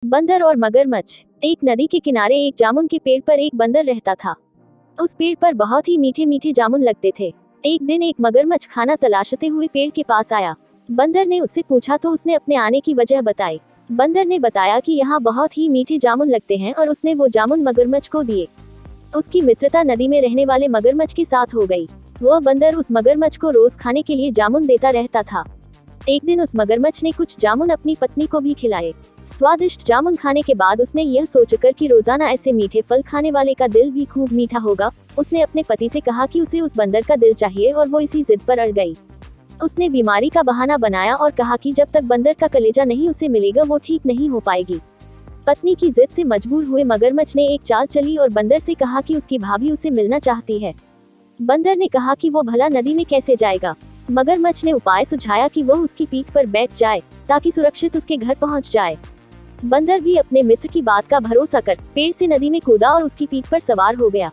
बंदर और मगरमच्छ। एक नदी के किनारे एक जामुन के पेड़ पर एक बंदर रहता था। उस पेड़ पर बहुत ही मीठे मीठे जामुन लगते थे। एक दिन एक मगरमच्छ खाना तलाशते हुए पेड़ के पास आया। बंदर ने उससे पूछा तो उसने अपने आने की वजह बताई। बंदर ने बताया कि यहाँ बहुत ही मीठे जामुन लगते हैं और उसने वो जामुन मगरमच्छ को दिए। उसकी मित्रता नदी में रहने वाले मगरमच्छ के साथ हो गई। वह बंदर उस मगरमच्छ को रोज खाने के लिए जामुन देता रहता था। एक दिन उस मगरमच्छ ने कुछ जामुन अपनी पत्नी को भी खिलाए। स्वादिष्ट जामुन खाने के बाद उसने यह सोचकर कि रोजाना ऐसे मीठे फल खाने वाले का दिल भी खूब मीठा होगा, उसने अपने पति से कहा कि उसे उस बंदर का दिल चाहिए और वो इसी जिद पर अड़ गई। उसने बीमारी का बहाना बनाया और कहा कि जब तक बंदर का कलेजा नहीं उसे मिलेगा वो ठीक नहीं हो पाएगी। पत्नी की जिद से मजबूर हुए मगरमच्छ ने एक चाल चली और बंदर से कहा कि उसकी भाभी उसे मिलना चाहती है। बंदर ने कहा कि वो भला नदी में कैसे जाएगा। मगरमच्छ ने उपाय सुझाया कि वह उसकी पीठ पर बैठ जाए ताकि सुरक्षित उसके घर पहुंच जाए। बंदर भी अपने मित्र की बात का भरोसा कर पेड़ से नदी में कूदा और उसकी पीठ पर सवार हो गया।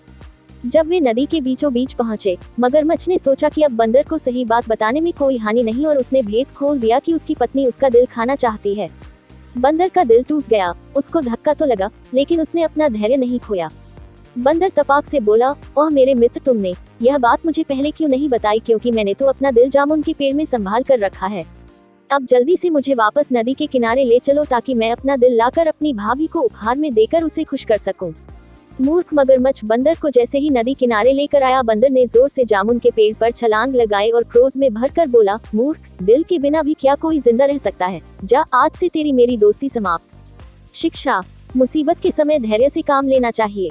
जब वे नदी के बीचों बीच पहुंचे, मगरमच्छ ने सोचा कि अब बंदर को सही बात बताने में कोई हानि नहीं और उसने भेद खोल दिया कि उसकी पत्नी उसका दिल खाना चाहती है। बंदर का दिल टूट गया। उसको धक्का तो लगा, लेकिन उसने अपना धैर्य नहीं खोया। बंदर तपाक से बोला, ओह मेरे मित्र, तुमने यह बात मुझे पहले क्यों नहीं बताई, क्योंकि मैंने तो अपना दिल जामुन के पेड़ में संभाल कर रखा है। अब जल्दी से मुझे वापस नदी के किनारे ले चलो ताकि मैं अपना दिल लाकर अपनी भाभी को उपहार में देकर उसे खुश कर सकूं। मूर्ख मगरमच्छ बंदर को जैसे ही नदी किनारे लेकर आया, बंदर ने जोर से जामुन के पेड़ पर छलांग लगाई और क्रोध में भरकर बोला, मूर्ख, दिल के बिना भी क्या कोई जिंदा रह सकता है? जा, आज से तेरी मेरी दोस्ती समाप्त। शिक्षा: मुसीबत के समय धैर्य से काम लेना चाहिए।